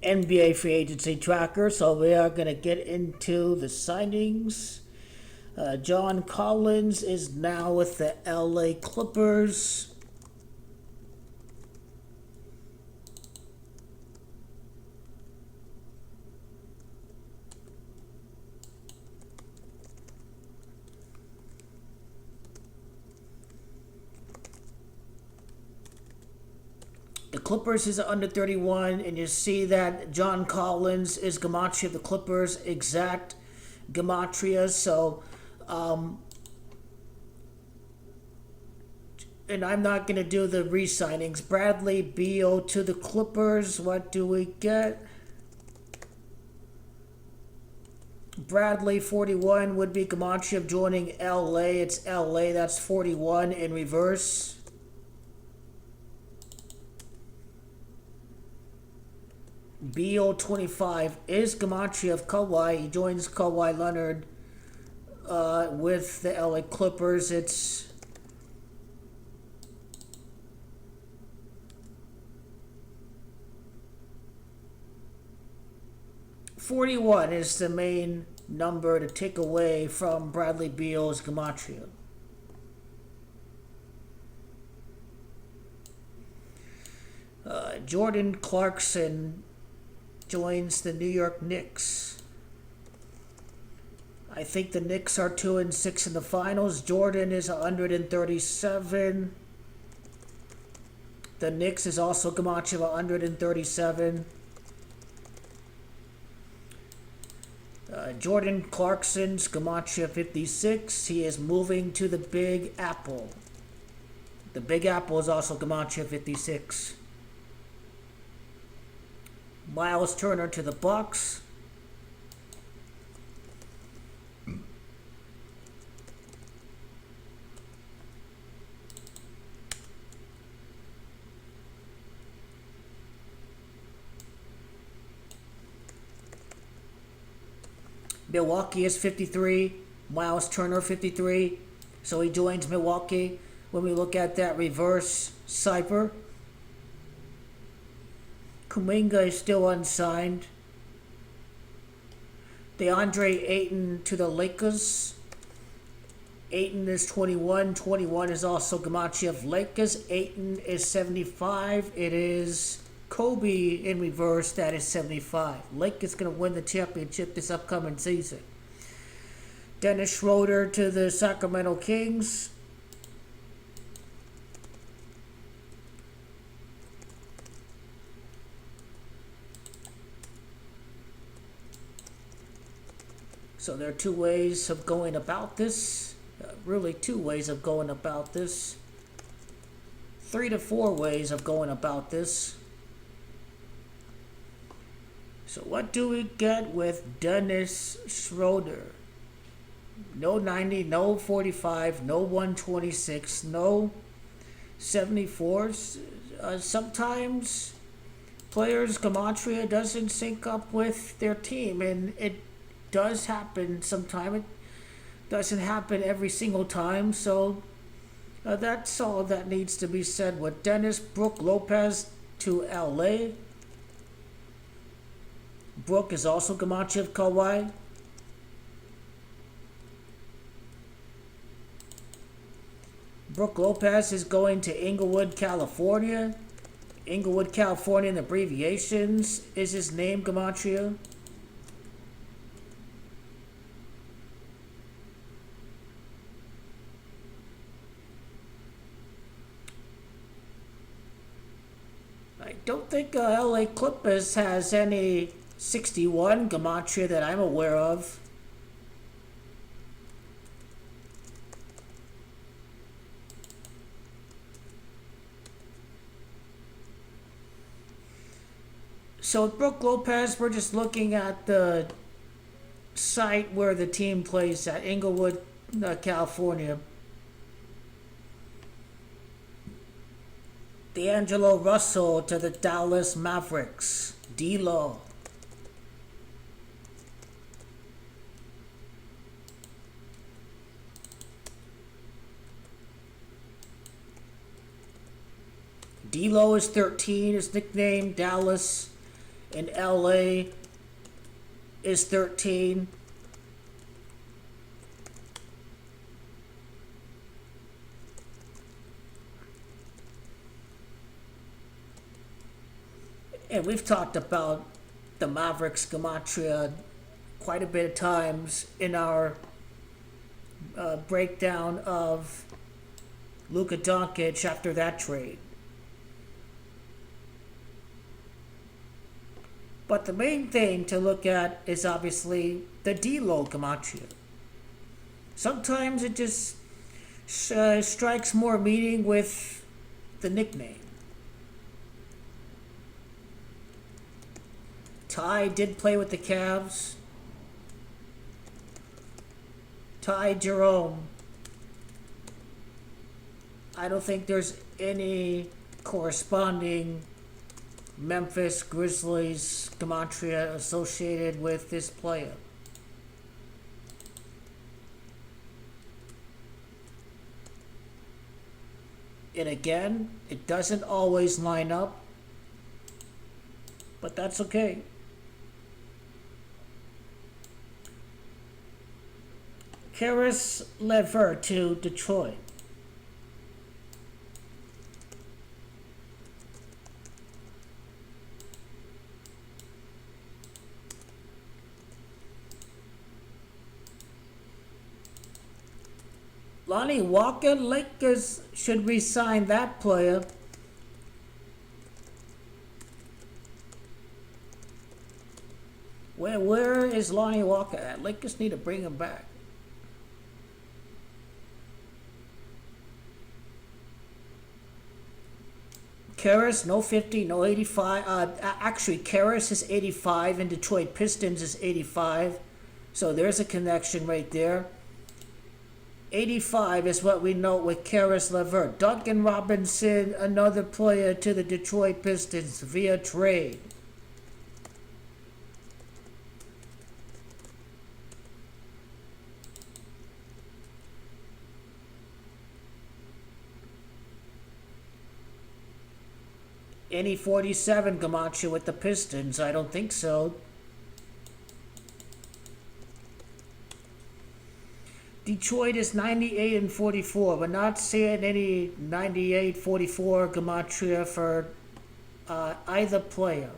NBA free agency tracker. So we are going to get into the signings. John Collins is now with the LA Clippers. The Clippers is under 31, and you see that John Collins is Gematria of the Clippers, exact Gematria. So, and I'm not going to do the re-signings. Bradley Beal to the Clippers. What do we get? Bradley 41 would be Gematria of joining LA. It's LA. That's 41 in reverse. Beal 25 is Gematria of Kawhi. He joins Kawhi Leonard with the LA Clippers. It's .41 is the main number to take away from Bradley Beal's Gematria. Jordan Clarkson joins the New York Knicks. I think the Knicks are 2-6 in the finals. Jordan is 137. The Knicks is also Gematria of 137. Jordan Clarkson's Gematria 56. He is moving to the Big Apple. The Big Apple is also Gematria 56. Myles Turner to the Bucks. Milwaukee is 53. Myles Turner 53. So he joins Milwaukee. When we look at that reverse cipher, Kuminga is still unsigned. DeAndre Ayton to the Lakers. Ayton is 21. 21 is also Gematria of Lakers. Ayton is 75. It is Kobe in reverse. That is 75. Lakers going to win the championship this upcoming season. Dennis Schroeder to the Sacramento Kings. So there are two ways of going about this. Really two ways of going about this. 3 to 4 ways of going about this. So what do we get with Dennis Schroeder? No 90, no 45, no 126, no 74s. Sometimes players' Gematria doesn't sync up with their team, and it does happen sometimes. It doesn't happen every single time, so that's all that needs to be said with Dennis. Brook Lopez to LA. Brook is also Gematria of Kawhi. Brook Lopez is going to Inglewood, California. Inglewood, California, in abbreviations is his name, Gematria. I don't think LA Clippers has any 61 Gematria that I'm aware of. So with Brook Lopez, we're just looking at the site where the team plays at, Inglewood, California. D'Angelo Russell to the Dallas Mavericks. D-Lo. D'Lo is 13. His nickname, Dallas. and LA is 13. And we've talked about the Mavericks Gematria quite a bit of times in our breakdown of Luka Doncic after that trade. But the main thing to look at is obviously the D-Lo Gematria. Sometimes it just strikes more meaning with the nickname. Ty did play with the Cavs. Ty Jerome. I don't think there's any corresponding Memphis Grizzlies Gematria associated with this player. And again, it doesn't always line up, but that's okay. Caris LeVert to Detroit. Lonnie Walker, Lakers should re-sign that player. Where is Lonnie Walker at? Lakers need to bring him back. Caris, no 50, no 85. Actually, Caris is 85 and Detroit Pistons is 85. So there's a connection right there. 85 is what we know with Caris LeVert. Duncan Robinson, another player to the Detroit Pistons via trade. Any 47 Gematria with the Pistons? I don't think so. Detroit is 98 and 44. We're not seeing any 98, 44 Gematria for either player.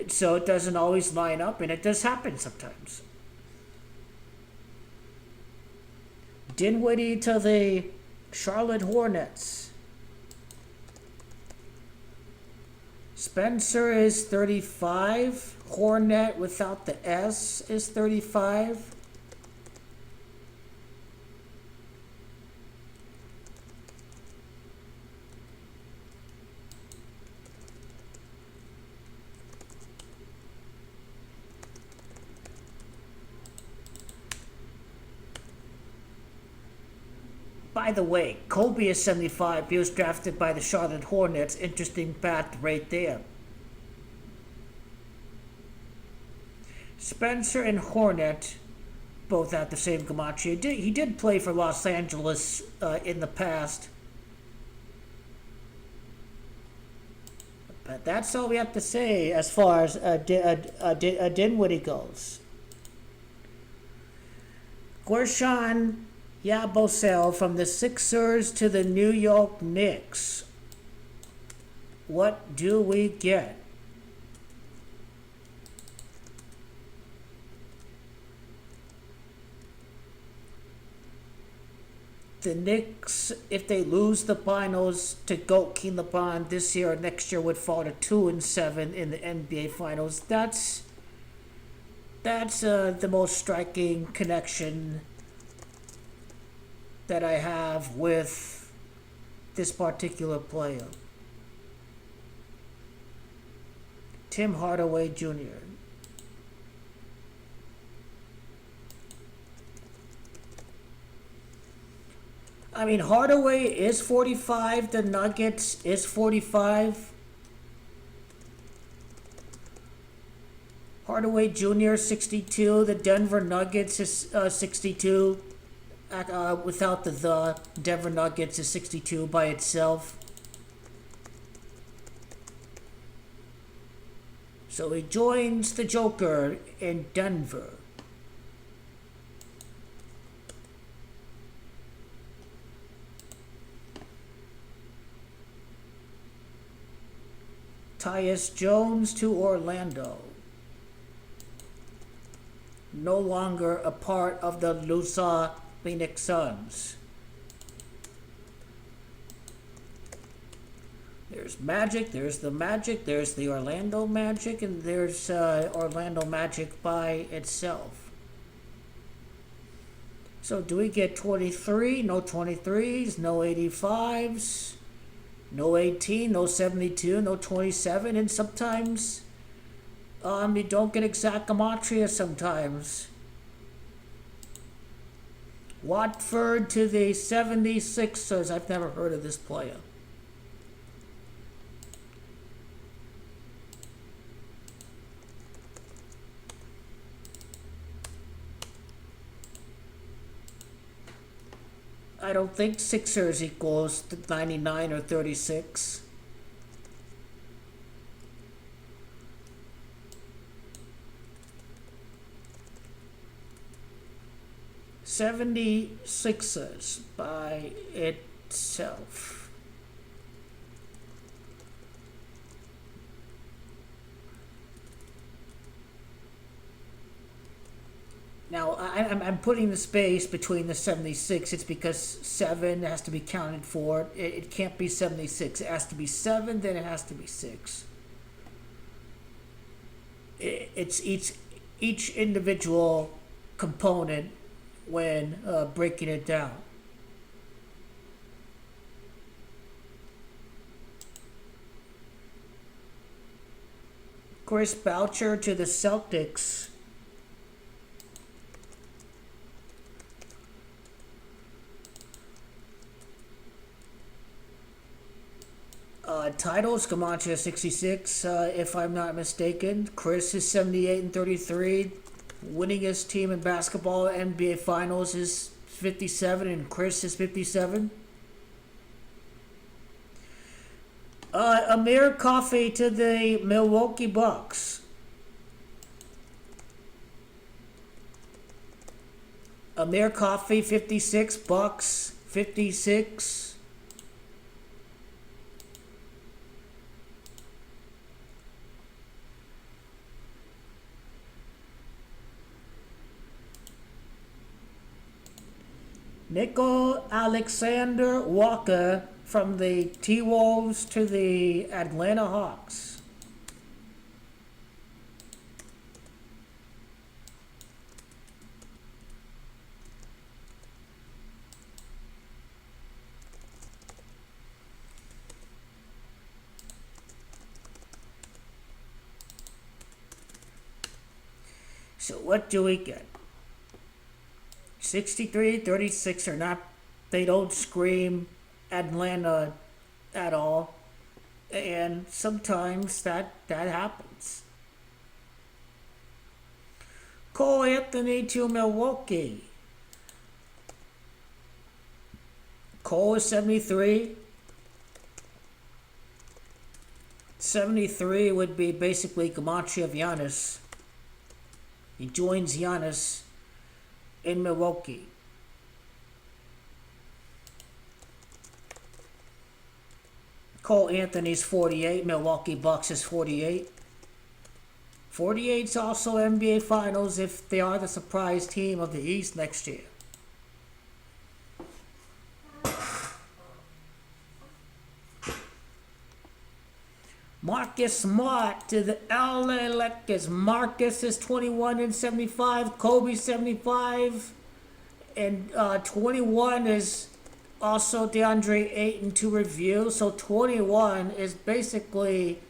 So it doesn't always line up, and it does happen sometimes. Dinwiddie to the Charlotte Hornets. Spencer is 35. Hornet without the S is 35. By the way, Kobe is 75. He was drafted by the Charlotte Hornets. Interesting fact right there. Spencer and Hornet both have the same Gematria. He did play for Los Angeles in the past. But that's all we have to say as far as Dinwiddie goes. Guerschon Yabusele from the Sixers to the New York Knicks. What do we get? The Knicks, if they lose the finals to Goat King LeBron this year or next year, would fall to 2-7 in the NBA Finals. That's the most striking connection that I have with this particular player. Tim Hardaway Jr. I mean, Hardaway is 45. The Nuggets is 45. Hardaway Jr. 62. The Denver Nuggets is 62. Without the Denver Nuggets is 62 by itself. So he joins the Joker in Denver. Tyus Jones to Orlando. No longer a part of the loser Phoenix Suns. There's Magic, there's the Magic, there's the Orlando Magic, and there's Orlando Magic by itself. So do we get 23? No 23s, no 85s, no 18, no 72, no 27, and sometimes you don't get exact Gematria sometimes. Watford to the 76ers. I've never heard of this player. I don't think Sixers equals 99 or 36. $76ers by itself. Now, I'm putting the space between the 76. It's because 7 has to be counted for. It can't be 76. It has to be 7, then it has to be 6. It's each individual component when breaking it down. Chris Boucher to the Celtics. Titles, Gematria 66, if I'm not mistaken. Chris is 78 and 33. Winningest team in basketball NBA Finals is 57, and Chris is 57. Amir Coffey to the Milwaukee Bucks. Amir Coffey 56, Bucks 56. Nickel Alexander Walker from the T-Wolves to the Atlanta Hawks. So what do we get? 63, 36 are not, they don't scream Atlanta at all. And sometimes that happens. Cole Anthony to Milwaukee. Cole is 73. 73 would be basically Gematria of Giannis. He joins Giannis in Milwaukee. Cole Anthony's 48. Milwaukee Bucks is 48. 48's also NBA Finals if they are the surprise team of the East next year. Marcus Smart to the LA Lakers. Marcus is 21 and 75. Kobe 75. And 21 is also DeAndre Ayton to review. So 21 is basically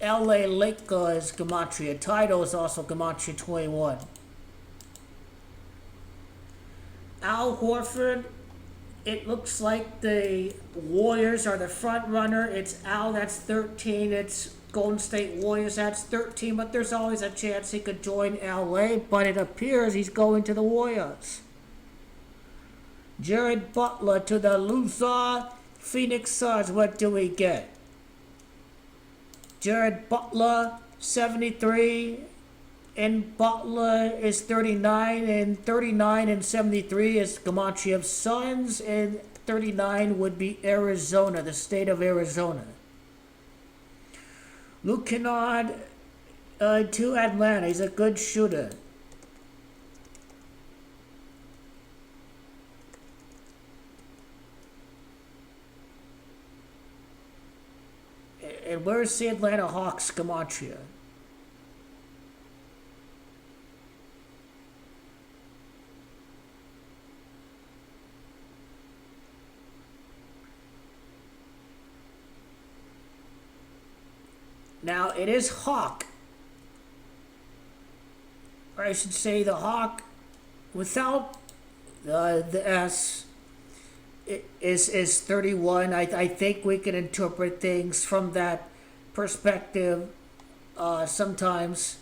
LA Lakers Gematria. Title is also Gematria 21. Al Horford. It looks like the Warriors are the front runner. It's Al, that's 13. It's Golden State Warriors, that's 13. But there's always a chance he could join LA. But it appears he's going to the Warriors. Jared Butler to the loser Phoenix Suns. What do we get? Jared Butler 73 and Butler is 39, and 39 and 73 is Gematria's Suns, and 39 would be Arizona, the state of Arizona. Luke Kennard to Atlanta. He's a good shooter. And where's the Atlanta Hawks Gematria? Now, it is Hawk. Or I should say the Hawk without the S is 31. I think we can interpret things from that perspective sometimes.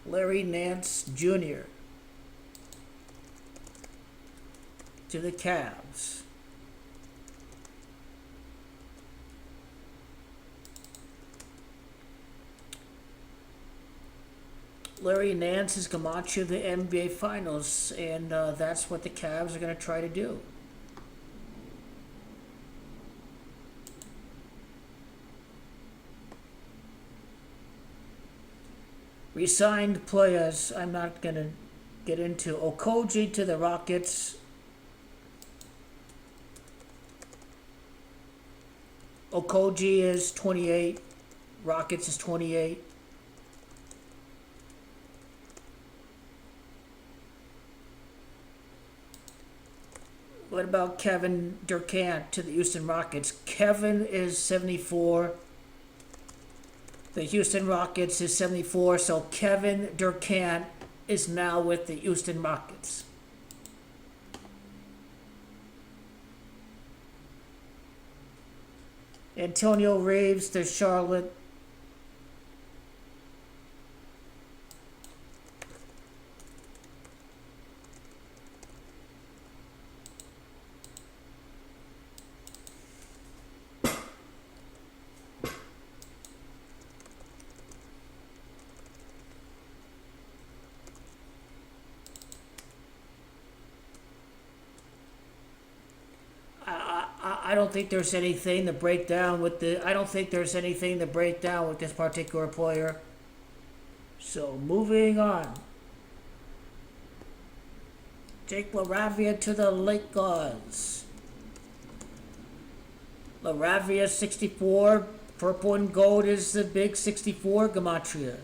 Larry Nance Jr. to the Cavs. Larry Nance is Gematria the NBA Finals, and that's what the Cavs are going to try to do. Resigned players, I'm not going to get into. Okogie to the Rockets. Okogie is 28. Rockets is 28. What about Kevin Durant to the Houston Rockets? Kevin is 74. The Houston Rockets is 74. So Kevin Durant is now with the Houston Rockets. Antonio Reeves to Charlotte. I don't think there's anything to break down with the. I don't think there's anything to break down with this particular player. So moving on. Jake LaRavia to the Lakers. LaRavia 64. Purple and gold is the big 64 Gematria.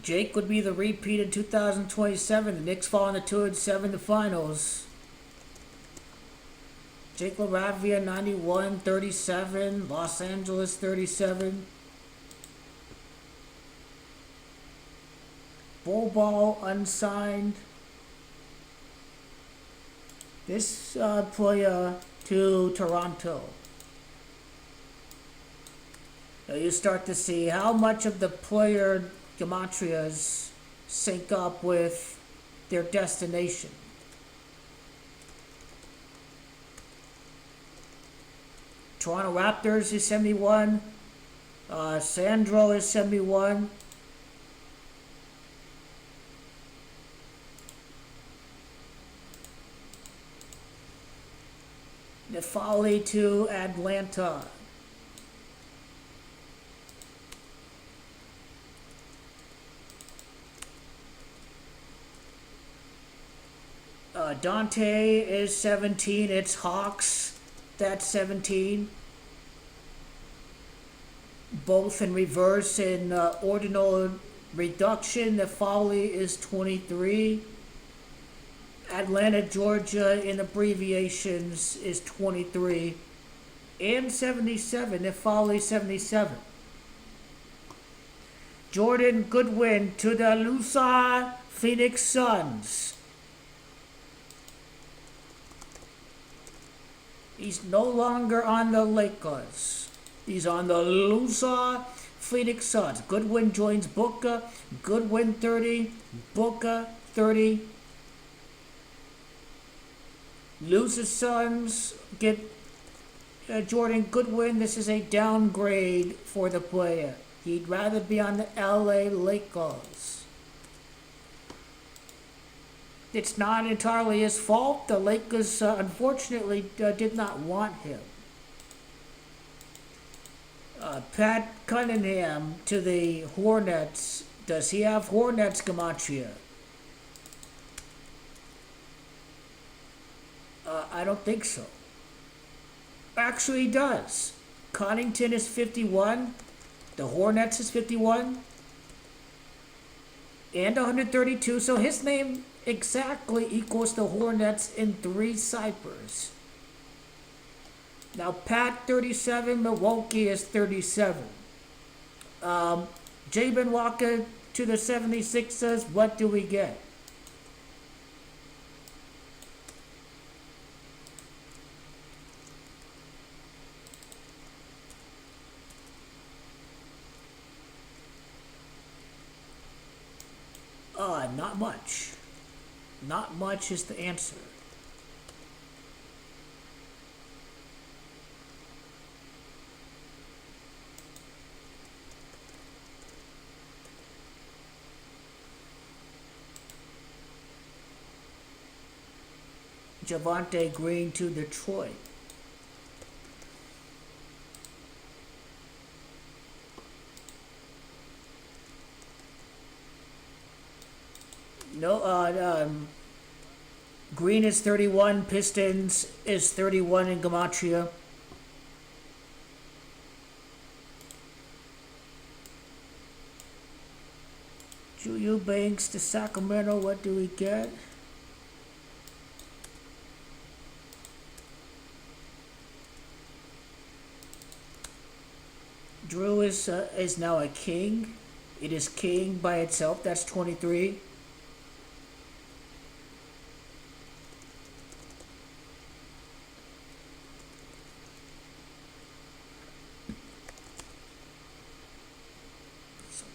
Jake would be the repeat in 2027. The Knicks fall in the 2-7 the finals. Jake LaRavia 91, 37. Los Angeles 37. Bull Ball unsigned. This player to Toronto. Now you start to see how much of the player Gematrias sync up with their destination. Toronto Raptors is 71. Sandro is 71. Nefali to Atlanta. Dante is 17. It's Hawks. That's 17. Both in reverse in ordinal reduction. The Folly is 23. Atlanta, Georgia in abbreviations is 23. And 77. The Folly 77. Jordan Goodwin to the Lusa Phoenix Suns. He's no longer on the Lakers. He's on the Lusa Phoenix Suns. Goodwin joins Booker. Goodwin 30. Booker 30. Loses Suns. Get Jordan Goodwin. This is a downgrade for the player. He'd rather be on the LA Lakers. It's not entirely his fault. The Lakers, unfortunately, did not want him. Pat Cunningham to the Hornets. Does he have Hornets, Gematria? I don't think so. Actually, he does. Connington is 51. The Hornets is 51. And 132. So his name exactly equals the Hornets in 3 ciphers. Now, Pat 37, Milwaukee is 37. Jabin Walker to the 76ers, what do we get? Not much. Not much is the answer. Javonte Green to Detroit. No, Green is 31, Pistons is 31 in Gematria. Julio Banks to Sacramento, what do we get? Drew is now a king. It is king by itself, that's 23.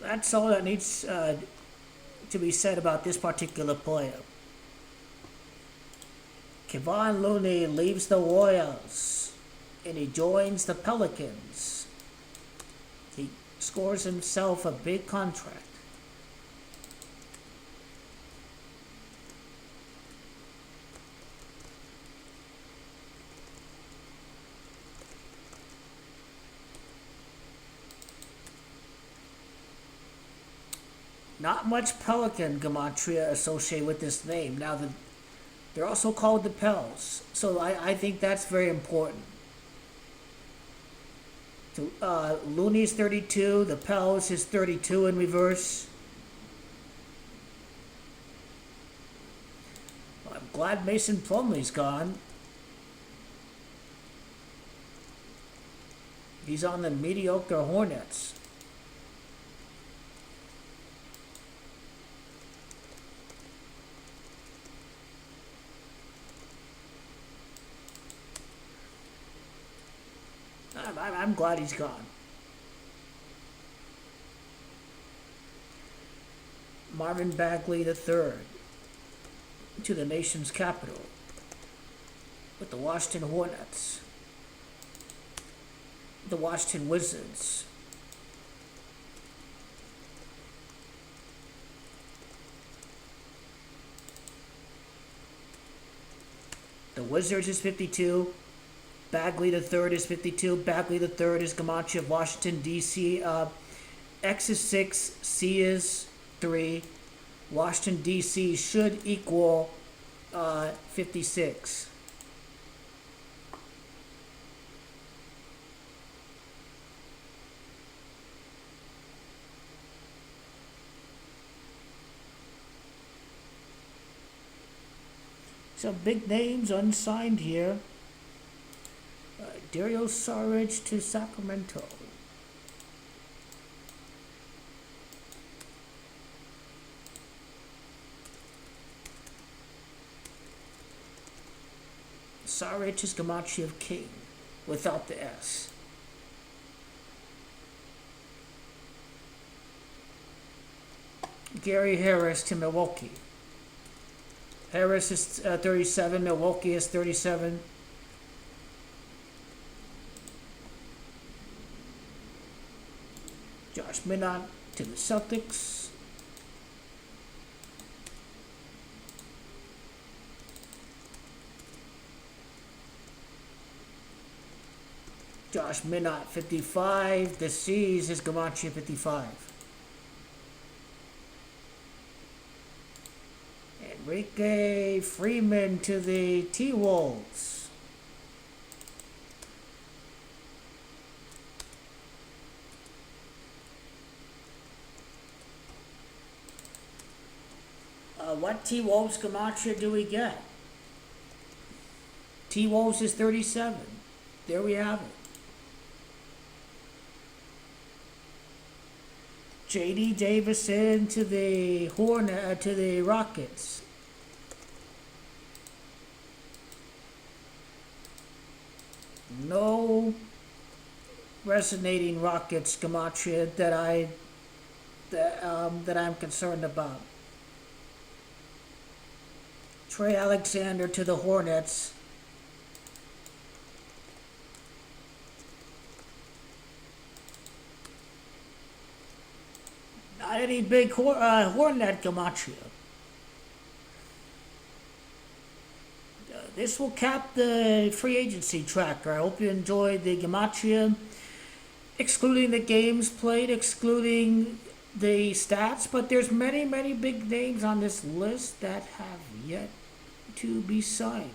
That's all that needs to be said about this particular player. Kevon Looney leaves the Warriors and he joins the Pelicans. He scores himself a big contract. Not much Pelican Gematria associated with this name. Now, they're also called the Pels, so I think that's very important. So, Looney's 32, the Pels is 32 in reverse. Well, I'm glad Mason Plumlee's gone. He's on the mediocre Hornets. I'm glad he's gone. Marvin Bagley III to the nation's capital with the Washington Hornets, the Washington Wizards. The Wizards is 52. Bagley the third is 52. Bagley the third is Gematria of Washington, D.C. X is 6. C is 3. Washington, D.C. should equal 56. Some big names unsigned here. Dario Saric to Sacramento. Saric is Gematria of King without the S. Gary Harris to Milwaukee. Harris is 37. Milwaukee is 37. Josh Minott to the Celtics. Josh Minott 55. The C's is Gematria 55. Enrique Freeman to the T-Wolves. What T-Wolves Gematria do we get? T-Wolves is 37. There we have it. J.D. Davison to the to the Rockets. No resonating Rockets Gematria that I'm concerned about. Trey Alexander to the Hornets. Not any big Hornet Gematria. This will cap the free agency tracker. I hope you enjoyed the Gematria, excluding the games played, excluding the stats, but there's many, many big names on this list that have yet to be signed.